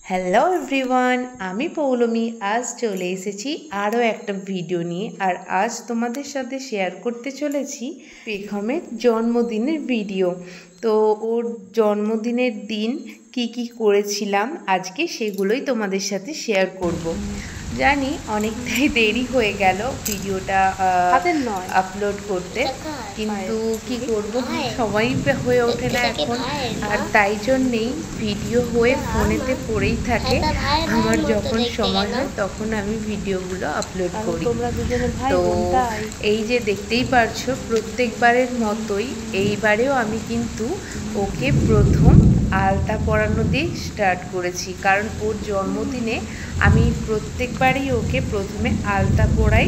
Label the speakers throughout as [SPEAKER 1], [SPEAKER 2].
[SPEAKER 1] Hello everyone, আমি পৌলমী। আজ চলে এসেছি আরও একটা ভিডিও নিয়ে। আর আজ তোমাদের সাথে শেয়ার করতে চলেছি পেখমের জন্মদিনের ভিডিও। তো ওর জন্মদিনের দিন কি করেছিলাম আজকে সেগুলোই তোমাদের সাথে শেয়ার করব। জানি অনেকটাই দেরি হয়ে গেল ভিডিওটা আপলোড করতে, কিন্তু কি করব, সবাই হয়ে ওঠে না এখন। আর তাই জন্যেই ভিডিও হয়ে ফোনেতে পড়েই থাকে। আমার যখন সময় হয় তখন আমি ভিডিওগুলো আপলোড করি। তো এই যে দেখতেই পারছো, প্রত্যেকবারের মতোই এইবারেও আমি কিন্তু ওকে প্রথম আলতা পরানো দিয়ে স্টার্ট করেছি। কারণ ওর জন্মদিনে আমি প্রত্যেকবারই ওকে প্রথমে আলতা পরাই,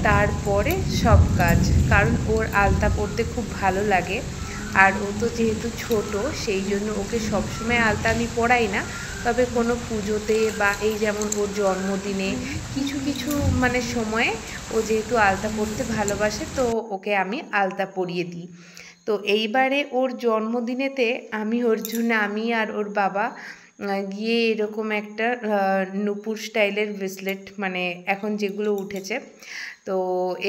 [SPEAKER 1] তারপরে সব কাজ। কারণ ওর আলতা পরতে খুব ভালো লাগে। আর ও তো যেহেতু ছোট, সেই জন্য ওকে সবসময় আলতা আমি পরাই না। তবে কোনো পুজোতে বা এই যেমন ওর জন্মদিনে কিছু মানে সময়ে ও যেহেতু আলতা পরতে ভালোবাসে, তো ওকে আমি আলতা পরিয়ে দিই। তো এইবারে ওর জন্মদিনেতে আমি ওর জন্য, আমি আর ওর বাবা গিয়ে এরকম একটা নূপুর স্টাইলের ব্রেসলেট, মানে এখন যেগুলো উঠেছে, তো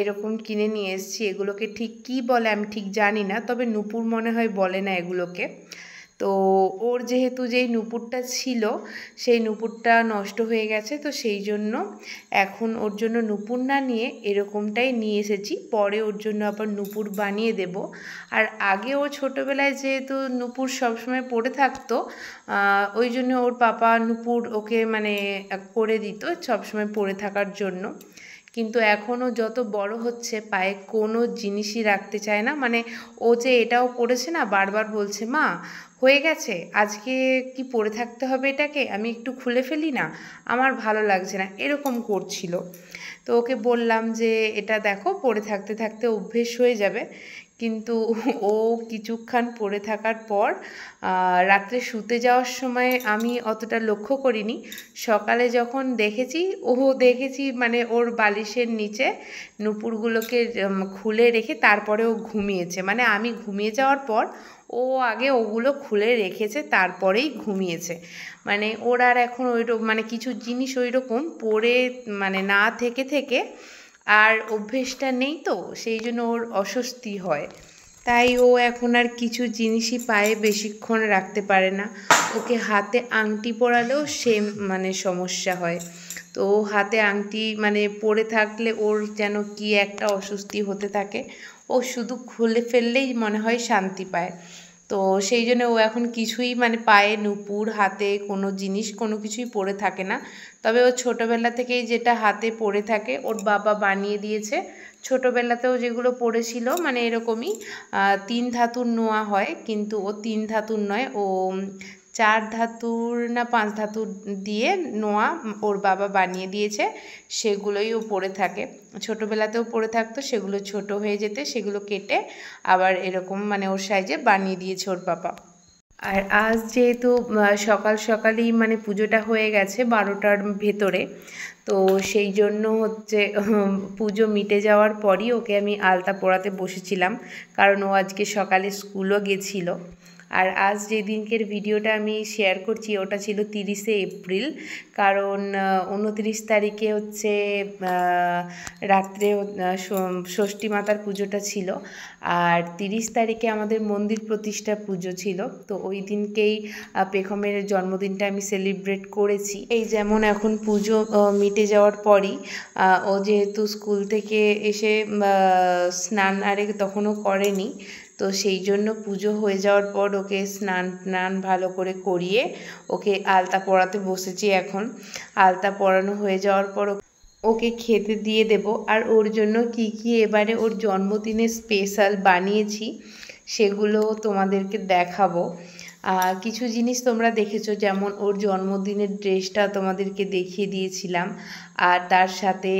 [SPEAKER 1] এরকম কিনে নিয়ে এসেছি। এগুলোকে ঠিক কী বলে আমি ঠিক জানি না, তবে নূপুর মনে হয় বলে না এগুলোকে। তো ওর যেহেতু যেই নূপুরটা ছিল সেই নূপুরটা নষ্ট হয়ে গেছে, তো সেই জন্য এখন ওর জন্য নূপুর না নিয়ে এরকমটাই নিয়ে এসেছি। পরে ওর জন্য আবার নূপুর বানিয়ে দেব। আর আগে ও ছোটোবেলায় যেহেতু নূপুর সবসময় পরে থাকতো, ওই জন্য ওর পাপা নূপুর ওকে মানে করে দিত সবসময় পরে থাকার জন্য। কিন্তু এখনও যত বড় হচ্ছে পায়ে কোনো জিনিসই রাখতে চায় না। মানে ও যে এটাও পড়েছে না, বারবার বলছে, মা হয়ে গেছে, আজকে কি পরে থাকতে হবে এটাকে, আমি একটু খুলে ফেলি না, আমার ভালো লাগছে না, এরকম করছিল। তো ওকে বললাম যে এটা দেখো, পরে থাকতে থাকতে অভ্যেস হয়ে যাবে। কিন্তু ও কিছুক্ষণ পরে থাকার পর রাত্রে শুতে যাওয়ার সময় আমি অতটা লক্ষ্য করিনি। সকালে যখন দেখেছি মানে ওর বালিশের নিচে নূপুরগুলোকে খুলে রেখে তারপরে ও ঘুমিয়েছে। মানে আমি ঘুমিয়ে যাওয়ার পর ও আগে ওগুলো খুলে রেখেছে, তারপরেই ঘুমিয়েছে। মানে ওর আর এখন ওইরকম মানে কিছু জিনিস ওইরকম পরে মানে না থেকে আর অভ্যেসটা নেই, তো সেই জন্য ওর অস্বস্তি হয়। তাই ও এখন আর কিছু জিনিসই পায়ে বেশিক্ষণ রাখতে পারে না। ওকে হাতে আংটি পরালেও সেম মানে সমস্যা হয়। তো হাতে আংটি মানে পরে থাকলে ওর যেন কি একটা অস্বস্তি হতে থাকে। ও শুধু খুলে ফেললেই মনে হয় শান্তি পায়। তো সেই জন্য ও এখন কিছুই মানে পায়ে নূপুর, হাতে কোনো জিনিস কোনো কিছুই পরে থাকে না। তবে ও ছোটোবেলা থেকেই যেটা হাতে পরে থাকে ওর বাবা বানিয়ে দিয়েছে। ছোটোবেলাতেও যেগুলো পড়েছিল মানে এরকমই 3 ধাতুর নোয়া হয়, কিন্তু ও 3 ধাতুর নয়, ও 4 ধাতুর না 5 ধাতুর দিয়ে নোয়া ওর বাবা বানিয়ে দিয়েছে। সেগুলোই ও পরে থাকে। ছোটোবেলাতেও পরে থাকতো, সেগুলো ছোট হয়ে যেতে সেগুলো কেটে আবার এরকম মানে ওর সাইজে বানিয়ে দিয়েছে ওর বাবা। আর আজ যেহেতু সকালই মানে পুজোটা হয়ে গেছে 12টার ভেতরে, তো সেই জন্য হচ্ছে পুজো মিটে যাওয়ার পরই ওকে আমি আলতা পরাতে বসেছিলাম। কারণ ও আজকে সকালে স্কুলও গেছিলো। আর আজ যে দিনকের ভিডিওটা আমি শেয়ার করছি ওটা ছিল 30শে এপ্রিল। কারণ 29 তারিখে হচ্ছে রাত্রে ষষ্ঠী মাতার পুজোটা ছিল। আর 30 তারিখে আমাদের মন্দির প্রতিষ্ঠা পুজো ছিল। তো ওই দিনকেই পেখমের জন্মদিনটা আমি সেলিব্রেট করেছি। এই যেমন এখন পুজো মিটে যাওয়ার পরই ও যেহেতু স্কুল থেকে এসে স্নান আরে তখনও করেনি, তো সেই জন্য পুজো হয়ে যাওয়ার পর ওকে স্নান ভালো করে করিয়ে ওকে আলতা পরাতে বসেছি এখন। আলতা পরানো হয়ে যাওয়ার পর ওকে খেতে দিয়ে দেব। আর ওর জন্য কি এবারে ওর জন্মদিনে স্পেশাল বানিয়েছি সেগুলো তোমাদেরকে দেখাবো। কিছু জিনিস তোমরা দেখেছো, যেমন ওর জন্মদিনের ড্রেসটা তোমাদেরকে দেখিয়ে দিয়েছিলাম। আর তার সাথে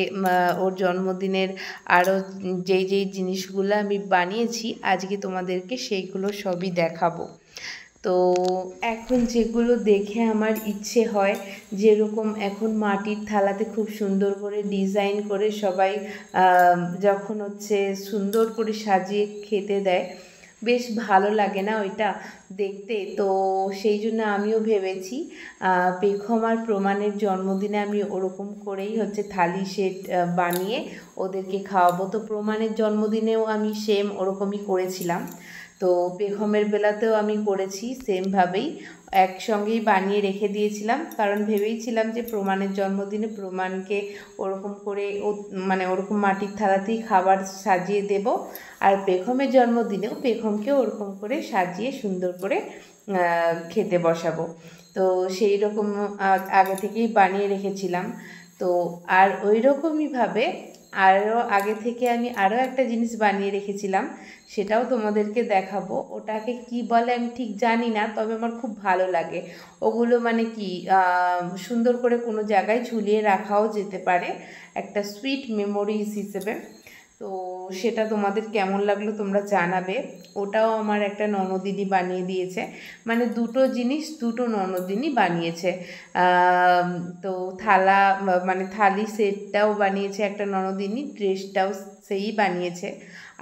[SPEAKER 1] ওর জন্মদিনের আরও যেই জিনিসগুলো আমি বানিয়েছি আজকে তোমাদেরকে সেইগুলো সবই দেখাবো। তো এখন যেগুলো দেখে আমার ইচ্ছে হয়, যেরকম এখন মাটির থালাতে খুব সুন্দর করে ডিজাইন করে সবাই যখন হচ্ছে সুন্দর করে সাজিয়ে খেতে দেয়, বেশ ভালো লাগে না ওইটা দেখতে। তো সেই জন্য আমিও ভেবেছি পেখম আর প্রমাণের জন্মদিনে আমি ওরকম করেই হচ্ছে থালি সেট বানিয়ে ওদেরকে খাওয়াবো। তো প্রমাণের জন্মদিনেও আমি সেম ওরকমই করেছিলাম, তো পেখমের বেলাতেও আমি করেছি সেমভাবেই, একসঙ্গেই বানিয়ে রেখে দিয়েছিলাম। কারণ ভেবেইছিলাম যে প্রমাণের জন্মদিনে প্রমাণকে ওরকম করে মানে ওরকম মাটির থালাতেই খাবার সাজিয়ে দেব, আর পেখমের জন্মদিনেও পেখমকে ওরকম করে সাজিয়ে সুন্দর করে খেতে বসাবো। তো সেই রকম আগে থেকেই বানিয়ে রেখেছিলাম। তো আর ওই রকমইভাবে আরও আগে থেকে আমি আরও একটা জিনিস বানিয়ে রেখেছিলাম, সেটাও তোমাদেরকে দেখাবো। ওটাকে কি বলে আমি ঠিক জানি না, তবে আমার খুব ভালো লাগে ওগুলো। মানে কি সুন্দর করে কোনো জায়গায় ঝুলিয়ে রাখাও যেতে পারে একটা সুইট মেমোরিজ হিসেবে। তো সেটা তোমাদের কেমন লাগলো তোমরা জানাবে। ওটাও আমার একটা ননদিনী বানিয়ে দিয়েছে, মানে দুটো জিনিস দুটো ননদিনী বানিয়েছে। তো থালা মানে থালি সেটটাও বানিয়েছে একটা ননদিনী, ড্রেসটাও সেই বানিয়েছে,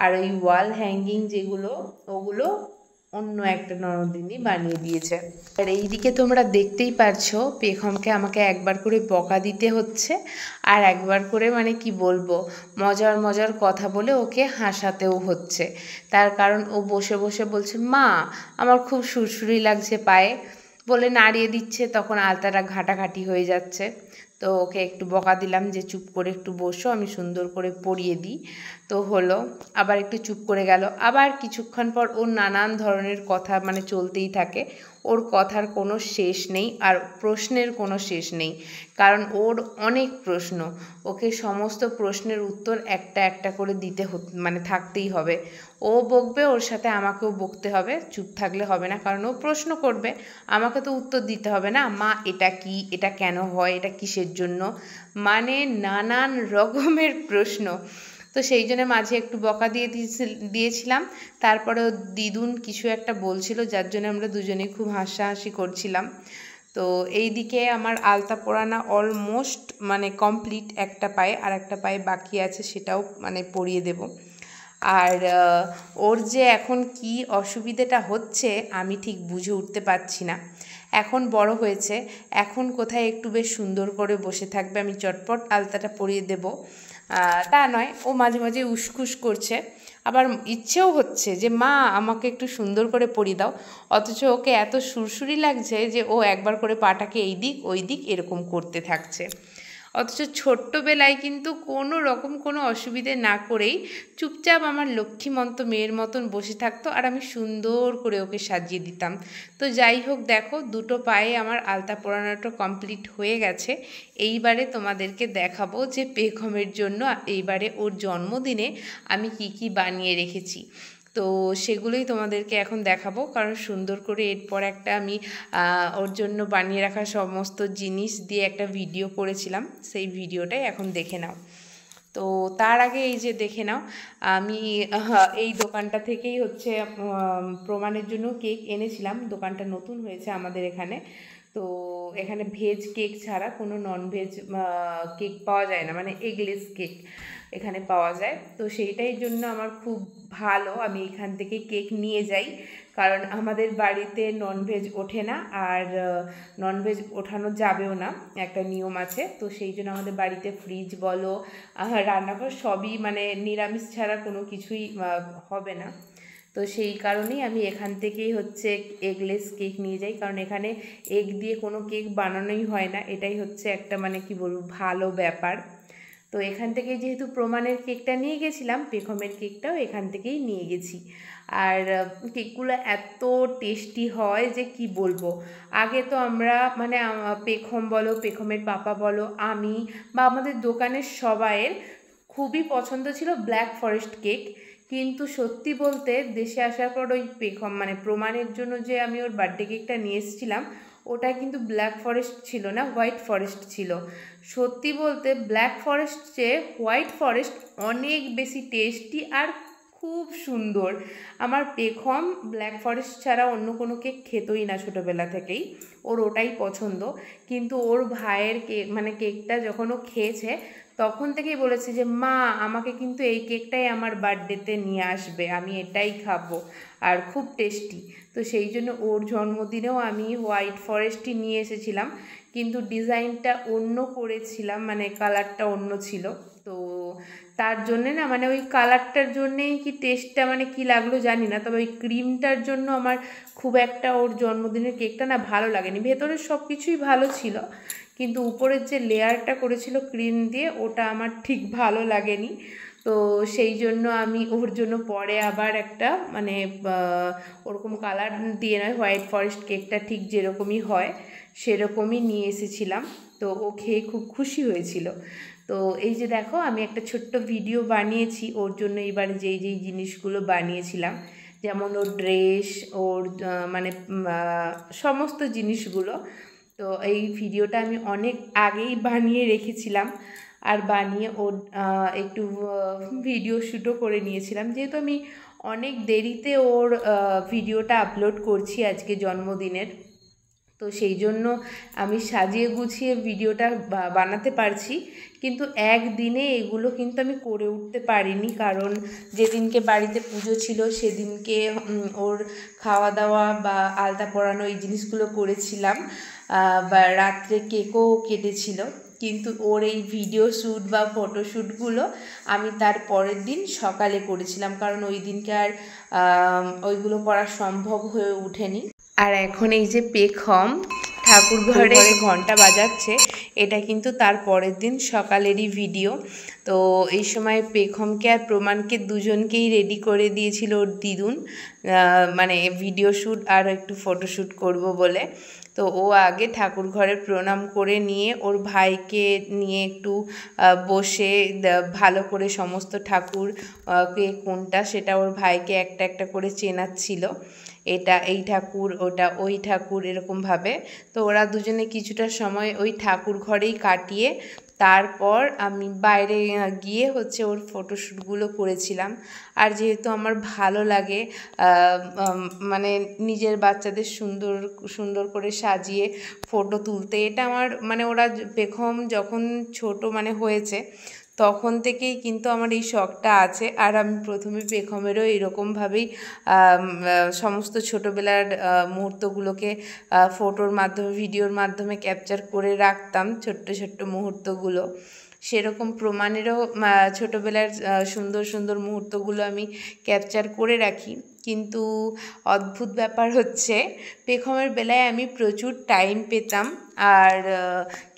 [SPEAKER 1] আর ওই ওয়াল হ্যাঙ্গিং যেগুলো ওগুলো অন্য একটা ননদিনী বানিয়ে দিয়েছে। আর এইদিকে তোমরা দেখতেই পারছো পেখমকে আমাকে একবার করে বকা দিতে হচ্ছে, আর একবার করে মানে কি বলবো মজার মজার কথা বলে ওকে হাসাতেও হচ্ছে। তার কারণ ও বসে বসে বলছে মা আমার খুব সুরসুরি লাগছে পায়ে, বলে নাড়িয়ে দিচ্ছে, তখন আলতাটা ঘাটাঘাটি হয়ে যাচ্ছে। তো ওকে একটু বকা দিলাম যে চুপ করে একটু বসো, আমি সুন্দর করে পরিয়ে দিই। তো হলো, আবার একটু চুপ করে গেল, আবার কিছুক্ষণ পর ওর নানান ধরনের কথা মানে চলতেই থাকে। ওর কথার কোনো শেষ নেই, আর প্রশ্নের কোনো শেষ নেই, কারণ ওর অনেক প্রশ্ন। ওকে সমস্ত প্রশ্নের উত্তর একটা একটা করে দিতে মানে থাকতেই হবে। ও বকবে, ওর সাথে আমাকেও বকতে হবে, চুপ থাকলে হবে না, কারণ ও প্রশ্ন করবে, আমাকে তো উত্তর দিতে হবে না। মা এটা কি, এটা কেন হয়, এটা কিসের জন্য, মানে নানান রকমের প্রশ্ন। তো সেই জন্য মাঝে একটু বকা দিয়েছিলাম। তারপরে দিদুন কিছু একটা বলছিল, যার জন্য আমরা দুজনেই খুব হাসাহাসি করছিলাম। তো এই দিকে আমার আলতা পরানো অলমোস্ট মানে কমপ্লিট, একটা পায়ে, আর একটা পায়ে বাকি আছে, সেটাও মানে পরিয়ে দেব। আর ওর যে এখন কি অসুবিধাটা হচ্ছে আমি ঠিক বুঝে উঠতে পারছি না। এখন বড় হয়েছে, এখন কোথায় একটু বেশ সুন্দর করে বসে থাকবে, আমি চটপট আলতাটা পরিয়ে দেব তা নয়। ও মাঝে মাঝে উসখুস করছে, আবার ইচ্ছেও হচ্ছে যে মা আমাকে একটু সুন্দর করে পরিয়ে দাও, অথচ ওকে এত সুরসুরি লাগছে যে ও একবার করে পাটাকে এই দিক ওই দিক এরকম করতে থাকছে। অথচ ছোট্টবেলায় কিন্তু কোনো রকম কোনো অসুবিধে না করেই চুপচাপ আমার লক্ষ্মীমন্ত মেয়ের মতন বসে থাকতো, আর আমি সুন্দর করে ওকে সাজিয়ে দিতাম। তো যাই হোক, দেখো দুটো পায়ে আমার আলতা পরানোটা কমপ্লিট হয়ে গেছে। এইবারে তোমাদেরকে দেখাবো যে পেখমের জন্য এইবারে ওর জন্মদিনে আমি কি কি বানিয়ে রেখেছি। তো সেগুলোই তোমাদেরকে এখন দেখাবো, কারণ সুন্দর করে এরপর একটা আমি ওর জন্য বানিয়ে রাখা সমস্ত জিনিস দিয়ে একটা ভিডিও করেছিলাম, সেই ভিডিওটাই এখন দেখে নাও। তো তার আগে এই যে দেখে নাও, আমি এই দোকানটা থেকেই হচ্ছে প্রমাণের জন্য কেক এনেছিলাম। দোকানটা নতুন হয়েছে আমাদের এখানে। তো এখানে ভেজ কেক ছাড়া কোনো নন ভেজ কেক পাওয়া যায় না, মানে এগলেস কেক এখানে পাওয়া যায়। তো সেইটাই জন্য আমার খুব ভালো, আমি এখান থেকে কেক নিয়ে যাই, কারণ আমাদের বাড়িতে ননভেজ ওঠে না, আর ননভেজ ওঠানো যাবেও না, একটা নিয়ম আছে। তো সেই জন্য আমাদের বাড়িতে ফ্রিজ বলো রান্নাঘর সবই মানে নিরামিষ ছাড়া কোনো কিছুই হবে না। তো সেই কারণেই আমি এখান থেকেই হচ্ছে এগলেস কেক নিয়ে যাই, কারণ এখানে এগ দিয়ে কোনো কেক বানানোই হয় না, এটাই হচ্ছে একটা মানে কি বলবো ভালো ব্যাপার। তো এখান থেকে যেহেতু প্রমাণের কেকটা নিয়ে গেছিলাম, পেখমের কেকটাও এখান থেকেই নিয়ে গেছি। আর কেকগুলো এত টেস্টি হয় যে কি বলবো। আগে তো আমরা মানে পেখম বলো, পেখমের পাপা বলো, আমি বা আমাদের দোকানের সবাইয়ের খুবই পছন্দ ছিল ব্ল্যাক ফরেস্ট কেক। কিন্তু সত্যি বলতে দেশে আসার পর ওই পেখম মানে প্রমাণের জন্য যে আমি ওর বার্থডে কেকটা নিয়ে এসেছিলাম, ওটা কিন্তু ব্ল্যাক ফরেস্ট ছিল না, হোয়াইট ফরেস্ট ছিল। সত্যি বলতে ব্ল্যাক ফরেস্ট চেয়ে হোয়াইট ফরেস্ট অনেক বেশি টেস্টি আর খুব সুন্দর। আমার পেখম ব্ল্যাক ফরেস্ট ছাড়া অন্য কোনো কেক খেতই না ছোটোবেলা থেকেই, ওর ওটাই পছন্দ। কিন্তু ওর ভাইয়ের কেক মানে কেকটা যখন ও খেয়েছে, তখন থেকেই বলেছে যে মা আমাকে কিন্তু এই কেকটাই আমার বার্থডেতে নিয়ে আসবে, আমি এটাই খাবো, আর খুব টেস্টি। তো সেই জন্য ওর জন্মদিনেও আমি হোয়াইট ফরেস্টই নিয়ে এসেছিলাম, কিন্তু ডিজাইনটা অন্য করেছিলাম, মানে কালারটা অন্য ছিল। তো তার জন্যে না, মানে ওই কালারটার জন্যেই কি টেস্টটা মানে কি লাগলো জানি না, তবে ওই ক্রিমটার জন্য আমার খুব একটা ওর জন্মদিনের কেকটা না ভালো লাগেনি। ভেতরের সব কিছুই ভালো ছিল, কিন্তু উপরের যে লেয়ারটা করেছিল ক্রিম দিয়ে ওটা আমার ঠিক ভালো লাগেনি। তো সেই জন্য আমি ওর জন্য পরে আবার একটা মানে ওরকম কালার দিয়ে নয়, হোয়াইট ফরেস্ট কেকটা ঠিক যেরকমই হয় সেরকমই নিয়ে এসেছিলাম। তো ও খেয়ে খুব খুশি হয়েছিল। তো এই যে দেখো আমি একটা ছোট্ট ভিডিও বানিয়েছি ওর জন্য, এবার যেই যেই জিনিসগুলো বানিয়েছিলাম, যেমন ওর ড্রেস, ওর মানে সমস্ত জিনিসগুলো। তো এই ভিডিওটা আমি অনেক আগেই বানিয়ে রেখেছিলাম, আর বানিয়ে ওর একটু ভিডিও শ্যুটও করে নিয়েছিলাম, যেহেতু আমি অনেক দেরিতে ওর ভিডিওটা আপলোড করছি আজকে জন্মদিনের। তো সেই জন্য আমি সাজিয়ে গুছিয়ে ভিডিওটা বানাতে পারছি, কিন্তু একদিনে এগুলো কিন্তু আমি করে উঠতে পারিনি, কারণ যেদিনকে বাড়িতে পুজো ছিল সেদিনকে ওর খাওয়া দাওয়া বা আলতা পরানো এই জিনিসগুলো করেছিলাম, বা রাত্রে কেকও কেটেছিল, কিন্তু ওর এই ভিডিও শ্যুট বা ফটোশ্যুটগুলো আমি তার পরের দিন সকালে করেছিলাম, কারণ ওই দিনকে আর ওইগুলো করা সম্ভব হয়ে ওঠেনি। আর এখন এই যে পেখম ঠাকুর ঘরে ঘন্টা বাজাচ্ছে, এটা কিন্তু তার পরের দিন সকালেরই ভিডিও। তো এই সময় পেখমকে আর প্রমাণকে দুজনকেই রেডি করে দিয়েছিল ওর দিদুন, মানে ভিডিও শ্যুট আর একটু ফটোশ্যুট করব বলে। তো ও আগে ঠাকুর ঘরে প্রণাম করে নিয়ে ওর ভাইকে নিয়ে একটু বসে ভালো করে সমস্ত ঠাকুর কে কোনটা সেটা ওর ভাইকে একটা একটা করে চেনাচ্ছিল, এটা এই ঠাকুর, ওটা ওই ঠাকুর, এরকমভাবে। তো ওরা দুজনে কিছুটা সময় ওই ঠাকুর ঘরেই কাটিয়ে তারপর আমি বাইরে গিয়ে হচ্ছে ওর ফটোশ্যুটগুলো করেছিলাম। আর যেহেতু আমার ভালো লাগে মানে নিজের বাচ্চাদের সুন্দর সুন্দর করে সাজিয়ে ফটো তুলতে, এটা আমার মানে ওরা পেখম যখন ছোট মানে হয়েছে তখন থেকেই কিন্তু আমার এই শখটা আছে। আর আমি প্রথমে পেখমেরও এরকমভাবেই সমস্ত ছোটোবেলার মুহূর্তগুলোকে ফটোর মাধ্যমে ভিডিওর মাধ্যমে ক্যাপচার করে রাখতাম, ছোট্ট ছোট্ট মুহূর্তগুলো। সেরকম প্রমাণেরও ছোটোবেলার সুন্দর সুন্দর মুহূর্তগুলো আমি ক্যাপচার করে রাখি। কিন্তু অদ্ভুত ব্যাপার হচ্ছে পেখমের বেলায় আমি প্রচুর টাইম পেতাম, আর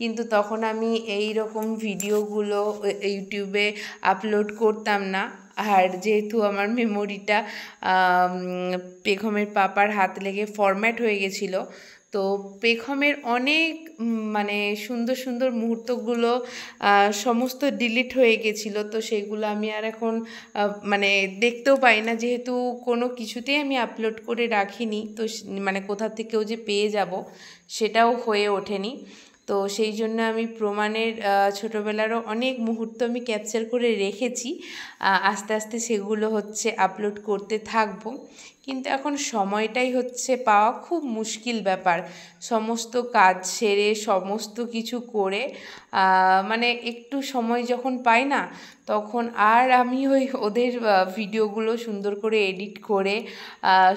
[SPEAKER 1] কিন্তু তখন আমি এই রকম ভিডিওগুলো ইউটিউবে আপলোড করতাম না। আর যেহেতু আমার মেমোরিটা পেখমের পাপার হাত লেগে ফরম্যাট হয়ে গেছিলো, তো পেখমের অনেক মানে সুন্দর সুন্দর মুহূর্তগুলো সমস্ত ডিলিট হয়ে গেছিলো। তো সেগুলো আমি আর এখন মানে দেখতেও পাই না, যেহেতু কোনো কিছুতেই আমি আপলোড করে রাখিনি। তো মানে কোথা থেকেও যে পেয়ে যাব সেটাও হয়ে ওঠেনি। তো সেই জন্য আমি প্রমাণের ছোটোবেলারও অনেক মুহূর্ত আমি ক্যাপচার করে রেখেছি, আস্তে আস্তে সেগুলো হচ্ছে আপলোড করতে থাকবো। কিন্তু এখন সময়টাই হচ্ছে পাওয়া খুব মুশকিল ব্যাপার, সমস্ত কাজ সেরে সমস্ত কিছু করে মানে একটু সময় যখন পাই না তখন আর আমি ওদের ভিডিওগুলো সুন্দর করে এডিট করে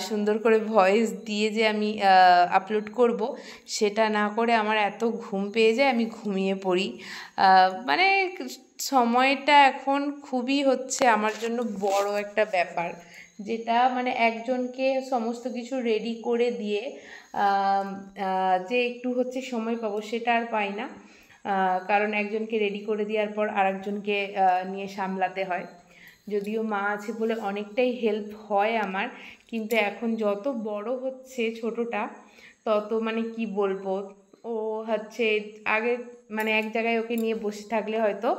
[SPEAKER 1] সুন্দর করে ভয়েস দিয়ে যে আমি আপলোড করব, সেটা না করে আমার এত ঘুম পেয়ে যায় আমি ঘুমিয়ে পড়ি। মানে সময়টা এখন খুবই হচ্ছে আমার জন্য বড় একটা ব্যাপার, যেটা মানে একজনকে সমস্ত কিছু রেডি করে দিয়ে যে একটু হচ্ছে সময় পাবো সেটা আর পাই না, কারণ একজনকে রেডি করে দেওয়ার পর আরেকজনকে নিয়ে সামলাতে হয়। যদিও মা আছে বলে অনেকটাই হেল্প হয় আমার, কিন্তু এখন যত বড় হচ্ছে ছোটটা তত মানে কি বলবো, ও হচ্ছে আগে মানে এক জায়গায় ওকে নিয়ে বসে থাকলে হয়তো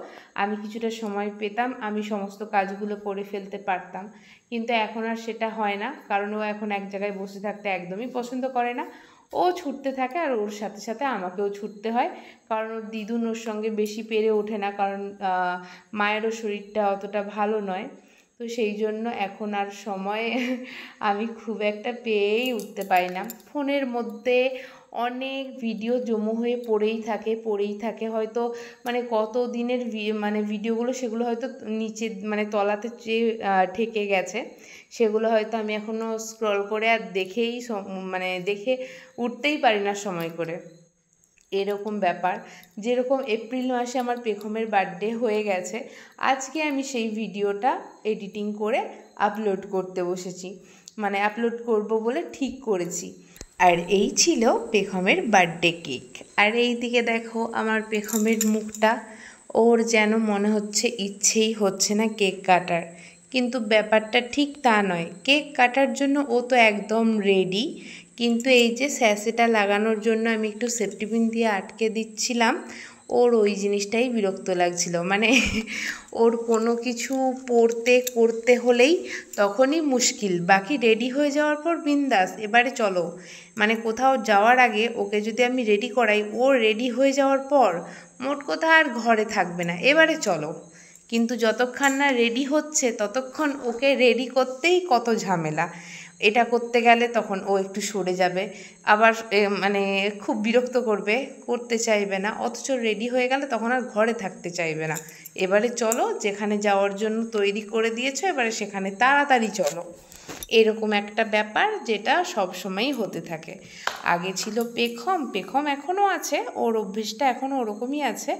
[SPEAKER 1] আমি কিছুটা সময় পেতাম, আমি সমস্ত কাজগুলো করে ফেলতে পারতাম, কিন্তু এখন আর সেটা হয় না, কারণ ও এখন এক জায়গায় বসে থাকতে একদমই পছন্দ করে না। ও ছুটতে থাকে আর ওর সাথে সাথে আমাকেও ছুটতে হয়, কারণ ওর দিদুন ওর সঙ্গে বেশি পেরে ওঠে না, কারণ মায়েরও শরীরটা অতটা ভালো নয়। তো সেই জন্য এখন আর সময় আমি খুব একটা পেয়েই উঠতে পারি না। ফোনের মধ্যে অনেক ভিডিও জমা হয়ে পড়েই থাকে হয়তো মানে কত দিনের মানে ভিডিওগুলো সেগুলো হয়তো নিচে মানে তলাতে ঠেকে গেছে, সেগুলো হয়তো আমি এখনও স্ক্রল করে আর মানে দেখে উঠতেই পারি না সময় করে, এরকম ব্যাপার। যেরকম এপ্রিল মাসে আমার পেখমের বার্থডে হয়ে গেছে, আজকে আমি সেই ভিডিওটা এডিটিং করে আপলোড করতে বসেছি, মানে আপলোড করব বলে ঠিক করেছি। আর এই ছিল পেখমের বার্থডে কেক। আর এই দিকে দেখো আমার পেখমের মুখটা, ওর যেন মনে হচ্ছে ইচ্ছেই হচ্ছে না কেক কাটার, কিন্তু ব্যাপারটা ঠিক তা নয়। কেক কাটার জন্য ও তো একদম রেডি, কিন্তু এই যে স্যাশেটা লাগানোর জন্য আমি একটু সেফটি পিন দিয়ে আটকে দিচ্ছিলাম, ওর ওই জিনিসটাই বিরক্ত লাগছিল। মানে ওর কোনো কিছু করতে হলেই তখনই মুশকিল, বাকি রেডি হয়ে যাওয়ার পর বিন্দাস এবারে চলো। মানে কোথাও যাওয়ার আগে ওকে যদি আমি রেডি করাই, ও রেডি হয়ে যাওয়ার পর মোট কথা আর ঘরে থাকবে না, এবারে চলো। কিন্তু যতক্ষণ না রেডি হচ্ছে ততক্ষণ ওকে রেডি করতেই কত ঝামেলা। এটা করতে গেলে তখন ও একটু সরে যাবে, আবার মানে খুব বিরক্ত করতে চাইবে না, অথচ রেডি হয়ে গেলে তখন আর ঘরে থাকতে চাইবে না। এবারে চলো, যেখানে যাওয়ার জন্য তৈরি করে দিয়েছো এবারে সেখানে তাড়াতাড়ি চলো, এরকম একটা ব্যাপার যেটা সব সময়ই হতে থাকে। আগে ছিল পেখম এখনও আছে, ওর অভ্যেসটা এখনও ওরকমই আছে।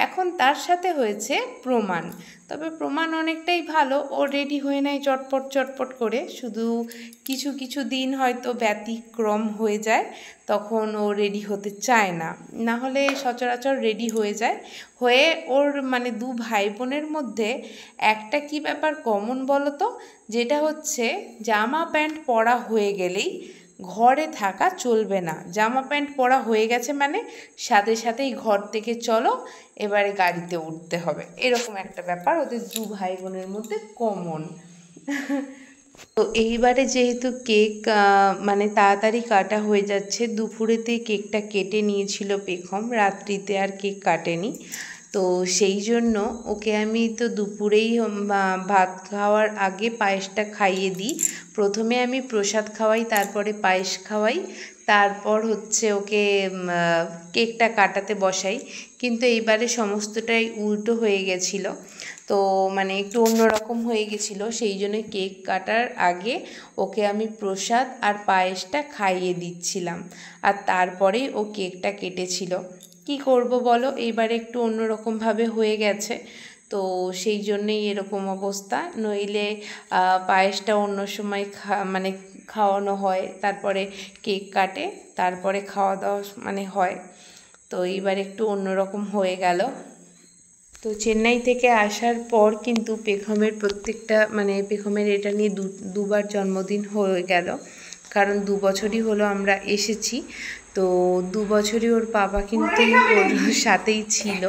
[SPEAKER 1] এখন তার সাথে হয়েছে প্রমাণ, তবে প্রমাণ অনেকটাই ভালো, ও রেডি হয়ে নেয় চটপট করে, শুধু কিছু দিন হয়তো ব্যতিক্রম হয়ে যায়, তখন ও রেডি হতে চায় না, না হলে সচরাচর রেডি হয়ে যায়। ওর মানে দু ভাই বোনের মধ্যে একটা কি ব্যাপার কমন বলো তো, যেটা হচ্ছে জামা প্যান্ট পরা হয়ে গেলেই ঘরে থাকা চলবে না। জামা প্যান্ট পরা হয়ে গেছে মানে সাথেই ঘর থেকে চলো, এবারে গাড়িতে উঠতে হবে, এরকম একটা ব্যাপার ওদের দু ভাই বোনের মধ্যে কমন। তো এইবারে যেহেতু কেক মানে তাড়াতাড়ি কাটা হয়ে যাচ্ছে, দুপুরেতেই কেকটা কেটে নিয়েছিল পেখম, রাত্রিতে আর কেক কাটেনি। তো সেই জন্য ওকে আমি তো দুপুরেই ভাত খাওয়ার আগে পায়েসটা খাইয়ে দিই। প্রথমে আমি প্রসাদ খাওয়াই, তারপরে পায়েস খাওয়াই, তারপর হচ্ছে ওকে কেকটা কাটাতে বসাই। কিন্তু এইবারে সমস্তটাই উল্টো হয়ে গেছিলো, তো মানে একটু অন্যরকম হয়ে গেছিলো, সেই জন্য কেক কাটার আগে ওকে আমি প্রসাদ আর পায়েসটা খাইয়ে দিচ্ছিলাম, আর তারপরেই ও কেকটা কেটেছিল। কি করব বলো, এইবারে একটু অন্যরকমভাবে হয়ে গেছে, তো সেই জন্যেই এরকম অবস্থা। নইলে পায়েসটা অন্য সময় মানে খাওয়ানো হয়, তারপরে কেক কাটে, তারপরে খাওয়া দাওয়া মানে হয়, তো এইবার একটু অন্যরকম হয়ে গেল। তো চেন্নাই থেকে আসার পর কিন্তু পেখমের পেখমের এটা নিয়ে দুবার জন্মদিন হয়ে গেল, কারণ 2 বছরই হলো আমরা এসেছি। তো 2 বছরই ওর বাবা কিন্তু ওর সাথেই ছিল,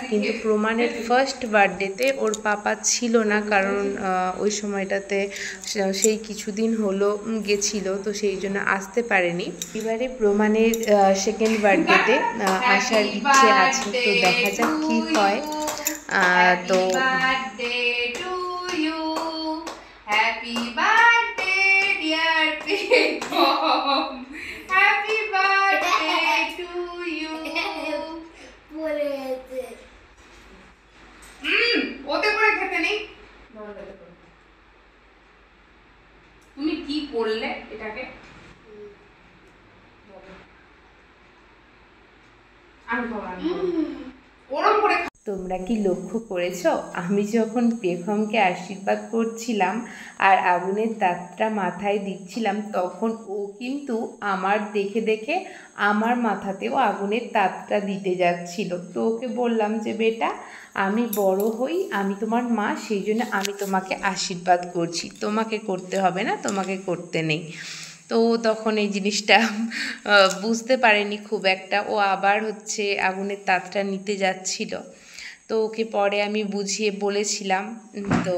[SPEAKER 1] কিন্তু প্রমাণের ফার্স্ট বার্থডেতে ওর পাপা ছিল না, কারণ ওই সময়টাতে সেই কিছুদিন হলো গেছিলো, তো সেই জন্য আসতে পারেনি। এবারে প্রমাণের সেকেন্ড বার্থডেতে আসার ইচ্ছে আছে, তো দেখা যাক কী হয়। তো হ্যাপি বার্থডে ডিয়ার পেখম, হ্যাপি বার্থডে টু ইউ। ওতে করে খেতে নেই, তুমি কি করলে এটাকে, ওরম করে। তোমরা কি লক্ষ্য করেছো, আমি যখন পেখমকে আশীর্বাদ করছিলাম আর আগুনের তাতটা মাথায় দিচ্ছিলাম, তখন ও কিন্তু আমার দেখে আমার মাথাতেও আগুনের তাতটা দিতে যাচ্ছিল। তো ওকে বললাম যে বেটা, আমি বড় হই, আমি তোমার মা, সেই জন্য আমি তোমাকে আশীর্বাদ করছি, তোমাকে করতে হবে না, তোমাকে করতে নেই। তো তখন এই জিনিসটা বুঝতে পারেনি খুব একটা, ও আবার হচ্ছে আগুনের তাতটা নিতে যাচ্ছিল। তো ওকে পরে আমি বুঝিয়ে বলেছিলাম, তো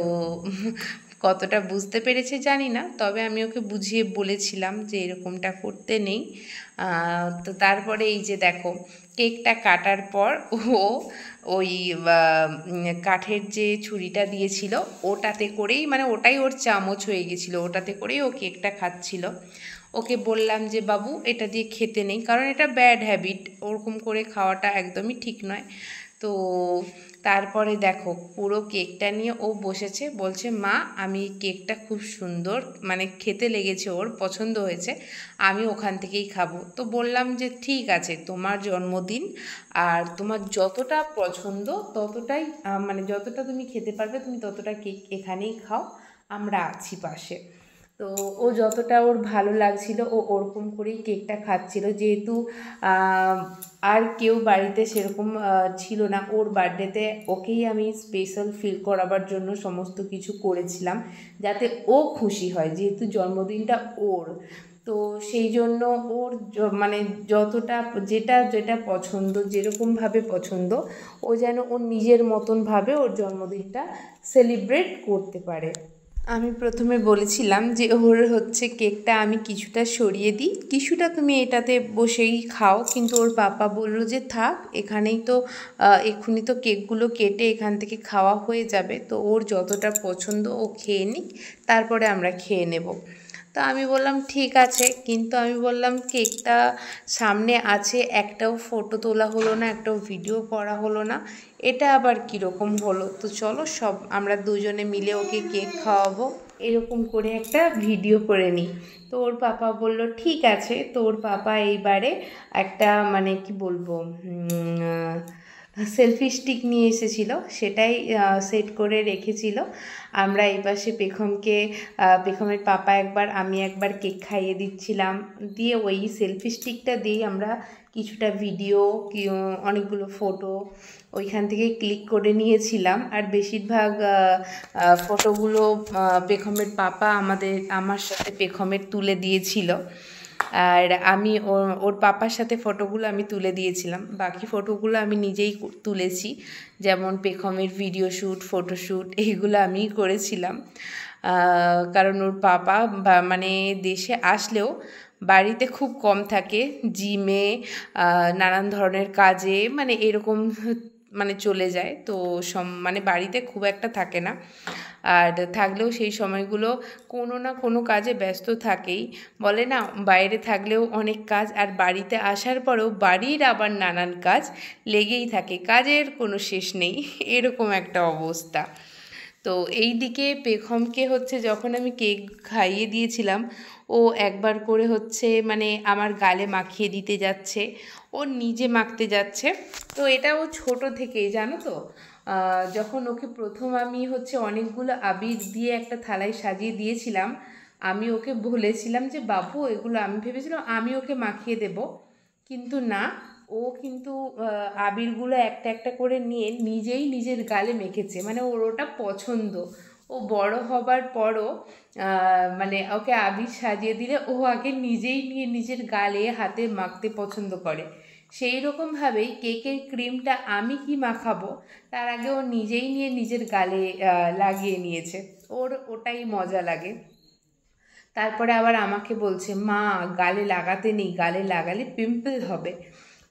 [SPEAKER 1] কতটা বুঝতে পেরেছে জানি না, তবে আমি ওকে বুঝিয়ে বলেছিলাম যে এরকমটা করতে নেই। তো তারপরে এই যে দেখো, কেকটা কাটার পর ও ওই কাঠের যে ছুরিটা দিয়েছিল ওটাতে করেই, মানে ওটাই ওর চামচ হয়ে গেছিলো, ওটাতে করেই ও কেকটা খাচ্ছিল। ও ওকে বললাম যে বাবু এটা দিয়ে খেতে নেই, কারণ এটা ব্যাড হ্যাবিট, ওরকম করে খাওয়াটা একদমই ঠিক নয়। তো তারপরে দেখো পুরো কেকটা নিয়ে ও বসেছে, বলছে মা আমি কেকটা খুব সুন্দর, মানে খেতে লেগেছে, ওর পছন্দ হয়েছে, আমি ওখান থেকেই খাবো। তো বললাম যে ঠিক আছে, তোমার জন্মদিন, আর তোমার যতটা পছন্দ ততটাই মানে যতটা তুমি খেতে পারবে তুমি ততটা কেক এখানেই খাও, আমরা আছি পাশে। তো ও যতটা ওর ভালো লাগছিল ও ওরকম করেই কেকটা খাচ্ছিল, যেহেতু আর কেউ বাড়িতে সেরকম ছিল না। ওর বার্থডেতে ওকেই আমি স্পেশাল ফিল করাবার জন্য সমস্ত কিছু করেছিলাম, যাতে ও খুশি হয়, যেহেতু জন্মদিনটা ওর। তো সেই জন্য ওর মানে যতটা যেটা যেটা পছন্দ, যেরকমভাবে পছন্দ, ও যেন ওর নিজের মতনভাবে ওর জন্মদিনটা সেলিব্রেট করতে পারে। আমি প্রথমে বলেছিলাম যে ওর হচ্ছে কেকটা আমি কিছুটা সরিয়ে দিই, কিছুটা তুমি এটাতে বসেই খাও, কিন্তু ওর পাপা বললো যে থাক, এখানেই তো এক্ষুনি তো কেকগুলো কেটে এখান থেকে খাওয়া হয়ে যাবে, তো ওর যতটা পছন্দ ও খেয়ে নিক, তারপরে আমরা খেয়ে নেব। তো আমি বললাম ঠিক আছে, কিন্তু আমি বললাম কেকটা সামনে আছে, একটাও ফটো তোলা হলো না, একটাও ভিডিও করা হলো না, এটা আবার কীরকম হলো? তো চলো সব আমরা দুজনে মিলে ওকে কেক খাওয়াবো, এরকম করে একটা ভিডিও করে নিই। তো ওর পাপা বলল ঠিক আছে। তো ওর পাপা এইবারে একটা মানে কি বলবো সেলফি স্টিক নিয়ে এসেছিলো, সেটাই সেট করে রেখেছিল। আমরা এই পাশে পেখমের পাপা একবার আমি একবার কেক খাইয়ে দিচ্ছিলাম, দিয়ে ওই সেলফি স্টিকটা দিয়েই আমরা কিছুটা ভিডিও অনেকগুলো ফটো ওইখান থেকে ক্লিক করে নিয়েছিলাম। আর বেশিরভাগ ফটোগুলো পেখমের পাপা আমার সাথে পেখমের তুলে দিয়েছিল, আর আমি ওর পাপার সাথে ফটোগুলো আমি তুলে দিয়েছিলাম, বাকি ফটোগুলো আমি নিজেই তুলেছি, যেমন পেখমের ভিডিও শ্যুট, ফটোশ্যুট এইগুলো আমিই করেছিলাম। কারণ ওর পাপা মানে দেশে আসলেও বাড়িতে খুব কম থাকে, জিমে নানান ধরনের কাজে মানে এরকম মানে চলে যায়, তো মানে বাড়িতে খুব একটা থাকে না, আর থাকলেও সেই সময়গুলো কোনো না কোনো কাজে ব্যস্ত থাকেই। বলে না বাইরে থাকলেও অনেক কাজ, আর বাড়িতে আসার পরেও বাড়ির আবার নানান কাজ লেগেই থাকে, কাজের কোনো শেষ নেই, এরকম একটা অবস্থা। তো এই দিকে পেখমকে হচ্ছে যখন আমি কেক খাইয়ে দিয়েছিলাম, ও একবার করে হচ্ছে মানে আমার গালে মাখিয়ে দিতে যাচ্ছে, ও নিজে মাখতে যাচ্ছে। তো এটা ও ছোটো থেকেই জানো তো, যখন ওকে প্রথম আমি হচ্ছে অনেকগুলো আবির দিয়ে একটা থালায় সাজিয়ে দিয়েছিলাম, আমি ওকে বলেছিলাম যে বাবু এগুলো, আমি ভেবেছিলাম আমি ওকে মাখিয়ে দেব, কিন্তু না, ও কিন্তু আবিরগুলো একটা একটা করে নিয়ে নিজেই নিজের গালে মেখেছে, মানে ওর ওটা পছন্দ। ও বড় হবার পরও মানে ওকে আবির সাজিয়ে দিলে ও আগে নিজেই নিয়ে নিজের গালে হাতে মাখতে পছন্দ করে। সেই রকমভাবেই কেকের ক্রিমটা আমি কি মাখাবো তার আগে ও নিজেই নিয়ে নিজের গালে লাগিয়ে নিয়েছে, ওর ওটাই মজা লাগে। তারপরে আবার আমাকে বলছে মা গালে লাগাতে নেই, গালে লাগালে পিম্পল হবে।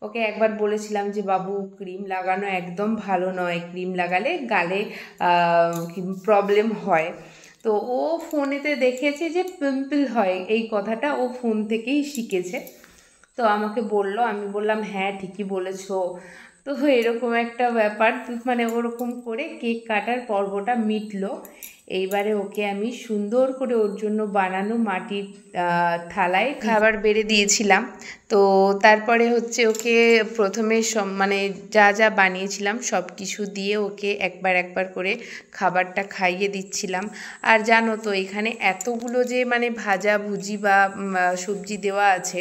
[SPEAKER 1] ওকে একবার বলেছিলাম যে বাবু ক্রিম লাগানো একদম ভালো নয়, ক্রিম লাগালে গালে প্রবলেম হয়। তো ও ফোনেতে দেখেছে যে পিম্পল হয়, এই কথাটা ও ফোন থেকেই শিখেছে। তো আমাকে বলল, আমি বললাম হ্যাঁ ঠিকই বলেছো। তো এরকম একটা ব্যাপার, মানে ওরকম করে কেক কাটার পর্বটা মিটলো। এইবারে ওকে আমি সুন্দর করে ওর জন্য বানানো মাটির থালায় খাবার বেড়ে দিয়েছিলাম। তো তারপরে হচ্ছে ওকে প্রথমে মানে যা যা বানিয়েছিলাম সব কিছু দিয়ে ওকে একবার একবার করে খাবারটা খাইয়ে দিচ্ছিলাম। আর জানো তো এখানে এতগুলো যে মানে ভাজা ভুজি বা সবজি দেওয়া আছে,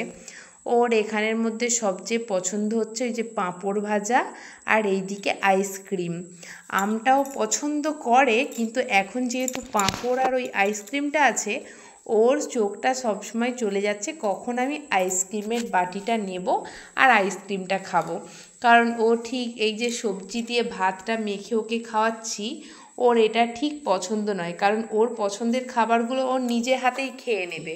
[SPEAKER 1] ওর এখানের মধ্যে সবচেয়ে পছন্দ হচ্ছে ওই যে পাঁপড় ভাজা, আর এইদিকে আইসক্রিম। আমটাও পছন্দ করে, কিন্তু এখন যেহেতু পাঁপড় আর ওই আইসক্রিমটা আছে, ওর চোখটা সবসময় চলে যাচ্ছে কখন আমি আইসক্রিমের বাটিটা নেব আর আইসক্রিমটা খাবো। কারণ ও ঠিক এই যে সবজি দিয়ে ভাতটা মেখে ওকে খাওয়াচ্ছি, ওর এটা ঠিক পছন্দ নয়, কারণ ওর পছন্দের খাবারগুলো ওর নিজে হাতেই খেয়ে নেবে,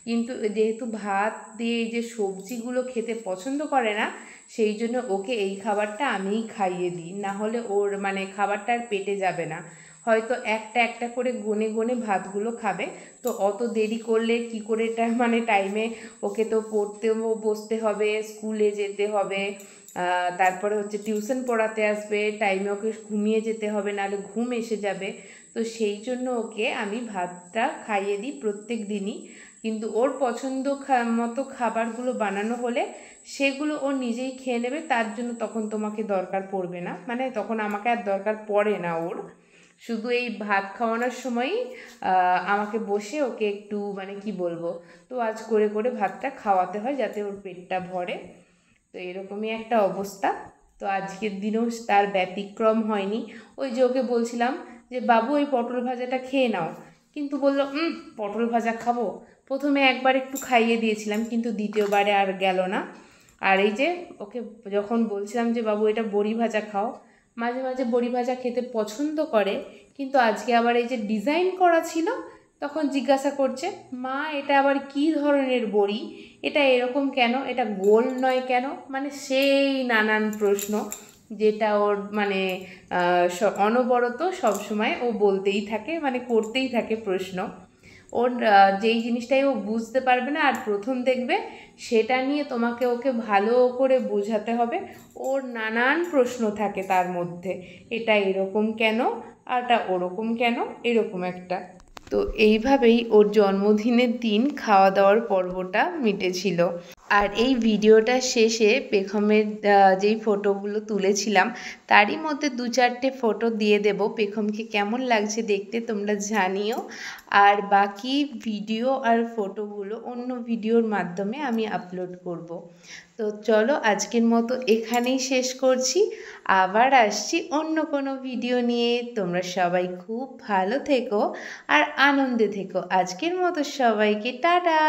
[SPEAKER 1] কিন্তু যেহেতু ভাত দিয়ে এই যে সবজিগুলো খেতে পছন্দ করে না, সেই জন্য ওকে এই খাবারটা আমিই খাইয়ে দিই, না হলে ওর মানে খাবারটা আর পেটে যাবে না। হয়তো একটা একটা করে গনে গনে ভাতগুলো খাবে। তো অত দেরি করলে কি করে মানে টাইমে ওকে তো পড়তেও বসতে হবে, স্কুলে যেতে হবে, তারপরে হচ্ছে টিউশন পড়াতে আসবে, টাইমে ওকে ঘুমিয়ে যেতে হবে, নাহলে ঘুম এসে যাবে। তো সেই জন্য ওকে আমি ভাতটা খাইয়ে দিই প্রত্যেক দিনই। কিন্তু ওর পছন্দ মতো খাবারগুলো বানানো হলে সেগুলো ও নিজেই খেয়ে নেবে, তার জন্য তখন তোমাকে দরকার পড়বে না, মানে তখন আমাকে আর দরকার পড়ে না ওর। শুধু এই ভাত খাওয়ানোর সময়ই আমাকে বসে ওকে একটু মানে কি বলবো, তো আজ করে করে ভাতটা খাওয়াতে হয় যাতে ওর পেটটা ভরে। তো এরকমই একটা অবস্থা। তো আজকের দিনেও তার ব্যতিক্রম হয়নি। ওই যে ওকে বলছিলাম যে বাবু ওই পটল ভাজাটা খেয়ে নাও, কিন্তু বললো পটল ভাজা খাবো। প্রথমে একবার একটু খাইয়ে দিয়েছিলাম, কিন্তু দ্বিতীয়বারে আর গেল না। আর এই যে ওকে যখন বলছিলাম যে বাবু এটা বড়ি ভাজা খাও, মাঝে মাঝে বড়ি ভাজা খেতে পছন্দ করে, কিন্তু আজকে আবার এই যে ডিজাইন করা ছিল তখন জিজ্ঞাসা করছে, মা এটা আবার কি ধরনের বড়ি, এটা এরকম কেন, এটা গোল নয় কেন, মানে সেই নানান প্রশ্ন, যেটা ওর মানে অনবরত সবসময় ও বলতেই থাকে, মানে করতেই থাকে প্রশ্ন। ওর যেই জিনিসটাই ও বুঝতে পারবে না আর প্রথম দেখবে সেটা নিয়ে তোমাকে ওকে ভালো করে বোঝাতে হবে। ওর নানান প্রশ্ন থাকে তার মধ্যে, এটা এরকম কেন, আর এটা ওরকম কেন, এরকম একটা। তো এইভাবেই ওর জন্মদিনের দিন খাওয়া দাওয়ার পর্বটা মিটেছিল। আর এই ভিডিওটা শেষে পেখমের যেই ফটোগুলো তুলেছিলাম তারই মধ্যে 2-4টে ফটো দিয়ে দেব, পেখমকে কেমন লাগছে দেখতে তোমরা জানিও। আর বাকি ভিডিও আর ফটোগুলো অন্য ভিডিওর মাধ্যমে আমি আপলোড করব। তো চলো আজকের মতো এখানেই শেষ করছি, আবার আসছি অন্য কোনো ভিডিও নিয়ে। তোমরা সবাই খুব ভালো থেকো আর আনন্দে থেকো। আজকের মতো সবাইকে টাটা।